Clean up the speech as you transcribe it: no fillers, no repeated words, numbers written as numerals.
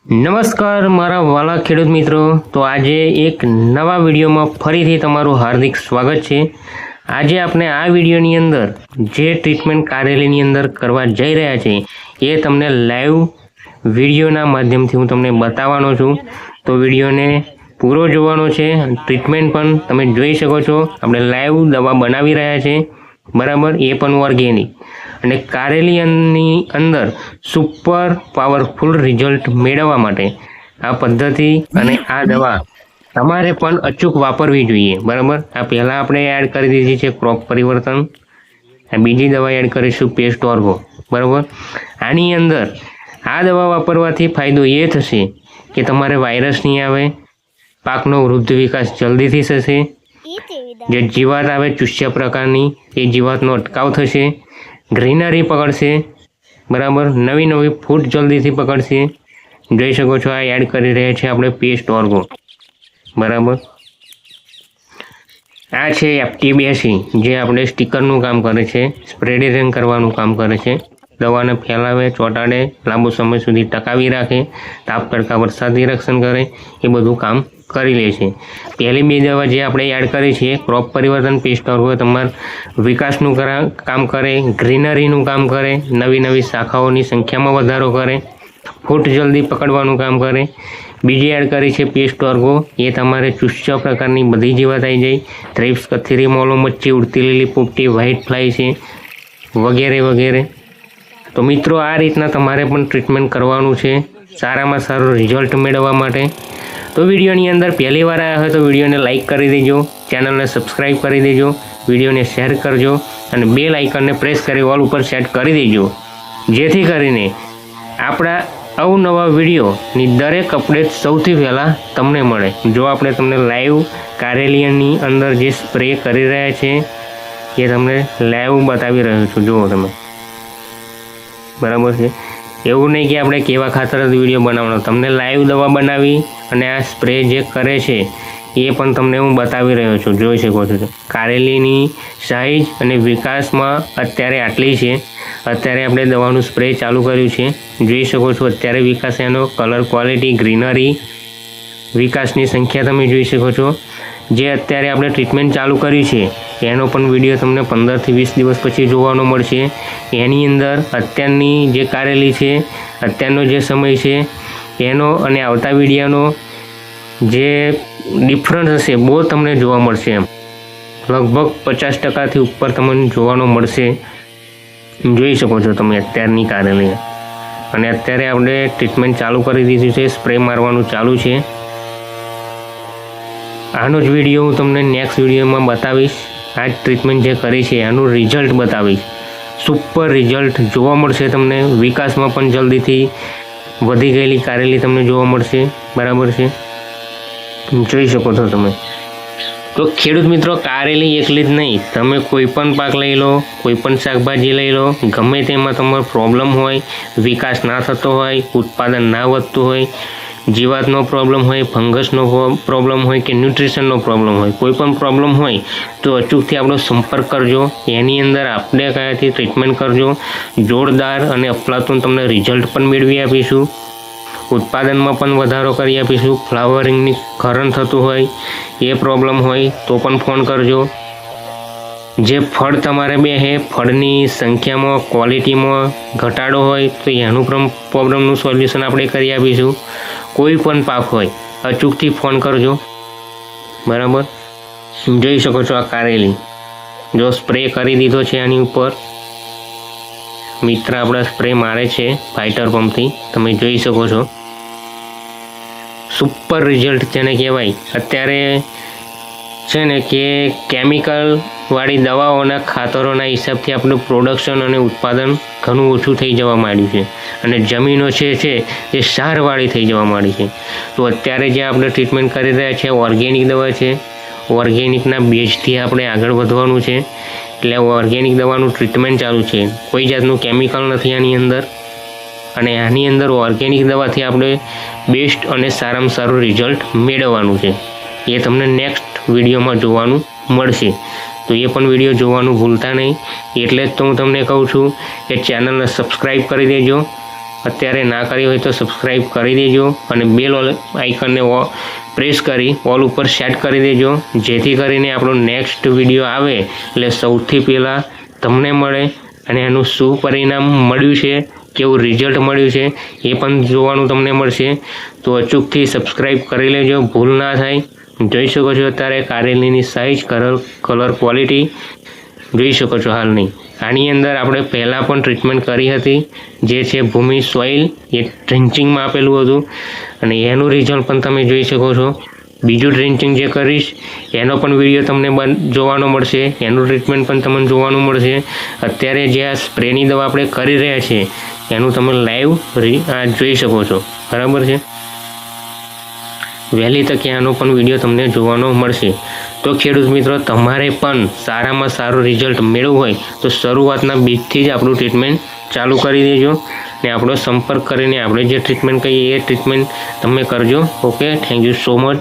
નમસ્કાર મારા વાલા ખેડૂત મિત્રો, તો આજે એક નવા વિડીયોમાં ફરીથી તમારું હાર્દિક સ્વાગત છે। આજે આપણે આ વિડીયોની અંદર જે ટ્રીટમેન્ટ કારેલીની અંદર કરવા જઈ રહ્યા છે એ તમને લાઈવ વિડીયોના માધ્યમથી હું તમને બતાવવાનો છું। તો વિડીયોને પૂરો જોવાનો છે। ટ્રીટમેન્ટ પણ તમે જોઈ શકો છો। આપણે લાઈવ દવા બનાવી રહ્યા છે, બરાબર, એ પણ ઓર્ગેનિક અને કારેલીની અંદર સુપર પાવરફુલ રિઝલ્ટ મેળવવા માટે આ પદ્ધતિ અને આ દવા તમારે પણ અચૂક વાપરવી જોઈએ, બરાબર। આ પહેલાં આપણે એડ કરી દીધી છે ક્રોપ પરિવર્તન, આ બીજી દવા એડ કરીશું પેસ્ટ ઓર્ગો, બરાબર। આની અંદર આ દવા વાપરવાથી ફાયદો એ થશે કે તમારે વાયરસ નહીં આવે, પાકનો વૃદ્ધ વિકાસ જલ્દીથી થશે, જે જીવાત આવે ચૂસ્યા પ્રકારની એ જીવાતનો અટકાવ થશે, ગ્રીનરી પકડશે, બરાબર, નવી નવી ફૂટ જલ્દીથી પકડશે। જોઈ શકો છો આ એડ કરી રહ્યા છે આપણે પેસ્ટ ઓર્ગો, બરાબર। આ છે એફટી-82 જે આપણે સ્ટીકરનું કામ કરે છે, સ્પ્રેડેશન કરવાનું કામ કરે છે, દવાને ફેલાવે, ચોંટાડે, લાંબો સમય સુધી ટકાવી રાખે, તાપ તડકા વરસાદથી રક્ષણ કરે, એ બધું કામ કરી લે છે। પહેલી બે દવા જે આપણે એડ કરી છે ક્રોપ પરિવર્તન પેસ્ટ ઓર્ગો તમારા વિકાસનું કામ કરે, ગ્રીનરીનું કામ કરે, નવી નવી શાખાઓની સંખ્યામાં વધારો કરે, ફૂટ જલ્દી પકડવાનું કામ કરે। બીજી એડ કરી છે પેસ્ટ ઓર્ગો, એ તમારે ચૂસ્યા પ્રકારની બધી જીવાત આવી જાય, થ્રિપ્સ, કથેરી, મોલો મચ્છી, ઉડતી લીલી પોપટી, વ્હાઇટ ફ્લાય છે, વગેરે વગેરે। તો મિત્રો આ રીતના તમારે પણ ટ્રીટમેન્ટ કરવાનું છે સારામાં સારું રિઝલ્ટ મેળવવા માટે। તો વિડીયોની અંદર પહેલી વાર આવ્યા હોય તો વિડીયોને લાઇક કરી દેજો, ચેનલને સબસ્ક્રાઈબ કરી દેજો, વિડીયોને શેર કરજો અને બેલ આઇકનને પ્રેસ કરી ઓલ ઉપર સેટ કરી દેજો, જેથી કરીને આપણા અવનવા વિડીયોની દરેક અપડેટ સૌથી પહેલાં તમને મળે। જો આપણે તમને લાઈવ કારેલીની અંદર જે સ્પ્રે કરી રહ્યા છે એ તમને લાઈવ બતાવી રહ્યો છું, જુઓ તમે, બરાબર છે। એવું નહીં કે આપણે કેવા ખાતર જ વિડીયો બનાવવાનો, તમને લાઈવ દવા બનાવી અને આ સ્પ્રે જે કરે છે એ પણ તમને હું બતાવી રહ્યો છું, જોઈ શકો છો। કારેલીની સાઇઝ અને વિકાસમાં અત્યારે આટલી છે, અત્યારે આપણે દવાનું સ્પ્રે ચાલુ કર્યું છે, જોઈ શકો છો અત્યારે વિકાસ, એનો કલર, ક્વોલિટી, ગ્રીનરી, વિકાસની સંખ્યા તમે જોઈ શકો છો। જે અત્યારે આપણે ટ્રીટમેન્ટ ચાલુ કર્યું છે એનો પણ વિડીયો તમને 15થી 20 દિવસ પછી જોવાનો મળશે। એની અંદર અત્યારની જે કારેલી છે, અત્યારનો જે સમય છે એનો અને આવતા વિડીયોનો જે ડિફરન્સ હશે બહુ તમને જોવા મળશે, એમ લગભગ 50%થી ઉપર તમને જોવાનો મળશે, જોઈ શકો છો તમે અત્યારની કારેલી। અને અત્યારે આપણે ટ્રીટમેન્ટ ચાલુ કરી દીધું છે, સ્પ્રે મારવાનું ચાલુ છે। આનો જ વિડીયો હું તમને નેક્સ્ટ વિડીયોમાં બતાવીશ, આ જ ટ્રીટમેન્ટ જે કરી છે એનું રિઝલ્ટ બતાવીશ, સુપર રિઝલ્ટ જોવા મળશે તમને, વિકાસમાં પણ જલ્દીથી વધી ગયેલી કારેલી તમને જોવા મળશે, બરાબર છે, જોઈ શકો છો તમે। તો ખેડૂત મિત્રો, કારેલી એકલી જ નહીં, તમે કોઈ પણ પાક લઈ લો, કોઈ પણ શાકભાજી લઈ લો, ગમે તેમાં તમારો પ્રોબ્લેમ હોય, વિકાસ ના થતો હોય, ઉત્પાદન ના વધતું હોય, જીવાતનો પ્રોબ્લેમ હોય, ફંગસનો પ્રોબ્લેમ હોય કે ન્યુટ્રિશનનો પ્રોબ્લેમ હોય, કોઈ પણ પ્રોબ્લેમ હોય તો અચૂકથી આપણો સંપર્ક કરજો, એની અંદર આપણે કયાથી ટ્રીટમેન્ટ કરજો, જોરદાર અને અફલાતુન તમને રિઝલ્ટ પણ મેળવી આપીશું, ઉત્પાદનમાં પણ વધારો કરી આપીશું, ફ્લાવરિંગની ખરણ થતું હોય એ પ્રોબ્લેમ હોય તો પણ ફોન કરજો, જે ફળ તમારે બેસે, ફળની સંખ્યામાં, ક્વોલિટીમાં ઘટાડો હોય તો એનું પણ પ્રોબ્લેમનું સોલ્યુશન આપણે કરી આપીશું। કોઈ પણ પાક હોય અચૂકથી ફોન કરજો, બરાબર। જોઈ શકો છો આ કારેલી, જો સ્પ્રે કરી દીધો છે આની ઉપર, મિત્ર આપણા સ્પ્રે મારે છે ફાઇટર પંપથી, તમે જોઈ શકો છો, સુપર રિઝલ્ટ જેને કહેવાય। અત્યારે છે ને કે કેમિકલવાળી દવાઓના ખાતરોના હિસાબથી આપણું પ્રોડક્શન અને ઉત્પાદન ઘણું ઓછું થઈ જવા માંડ્યું છે અને જમીનો છે એ સારવાળી થઈ જવા માંડી છે। તો અત્યારે જે આપણે ટ્રીટમેન્ટ કરી રહ્યા છે ઓર્ગેનિક દવા છે, ઓર્ગેનિકના બેઝથી આપણે આગળ વધવાનું છે, એટલે ઓર્ગેનિક દવાનું ટ્રીટમેન્ટ ચાલુ છે, કોઈ જાતનું કેમિકલ નથી આની અંદર, અને આની અંદર ઓર્ગેનિક દવાથી આપણે બેસ્ટ અને સારામાં સારું રિઝલ્ટ મેળવવાનું છે, એ તમને નેક્સ્ટ વિડીયોમાં જોવાનું મળશે। તો એ પણ વિડીયો જોવાનું ભૂલતા નહીં, એટલે જ તો હું તમને કહું છું કે ચેનલને સબસ્ક્રાઈબ કરી દેજો અત્યારે ના કરી હોય તો સબસ્ક્રાઈબ કરી દેજો અને બેલ આઇકનને પ્રેસ કરી ઓલ ઉપર સેટ કરી દેજો, જેથી કરીને આપણો નેક્સ્ટ વિડીયો આવે એટલે સૌથી પહેલાં તમને મળે અને એનું શું પરિણામ મળ્યું છે, કેવું રિઝલ્ટ મળ્યું છે એ પણ જોવાનું તમને મળશે. તો અચૂકથી સબસ્ક્રાઈબ કરી લેજો, ભૂલ ના થાય. જોઈ શકો છો અત્યારે કારેલીની સાઇઝ, કલર ક્વોલિટી જોઈ શકો છો હાલની. આની અંદર આપણે પહેલાં પણ ટ્રીટમેન્ટ કરી હતી, જે છે ભૂમિ સોઇલ, એ ડ્રેન્ચિંગમાં આપેલું હતું અને એનું રિઝલ્ટ પણ તમે જોઈ શકો છો. બીજું ડ્રેન્ચિંગ જે કરીશ એનો પણ વિડીયો તમને જોવાનો મળશે, એનું ટ્રીટમેન્ટ પણ તમને જોવાનું મળશે. અત્યારે જે આ સ્પ્રેની દવા આપણે કરી રહ્યા છીએ એનું તમે લાઈવ જોઈ શકો છો, બરાબર છે. વહેલી તકે આનો પણ વિડીયો તમને જોવાનો મળશે. તો ખેડૂત મિત્રો, તમારે પણ સારામાં સારું રિઝલ્ટ મેળવવું હોય તો શરૂઆતના બીજથી જ આપણું ટ્રીટમેન્ટ ચાલુ કરી દેજો ને આપણો સંપર્ક કરીને આપણે જે ટ્રીટમેન્ટ કહીએ એ ટ્રીટમેન્ટ તમે કરજો. Okay, thank you so much.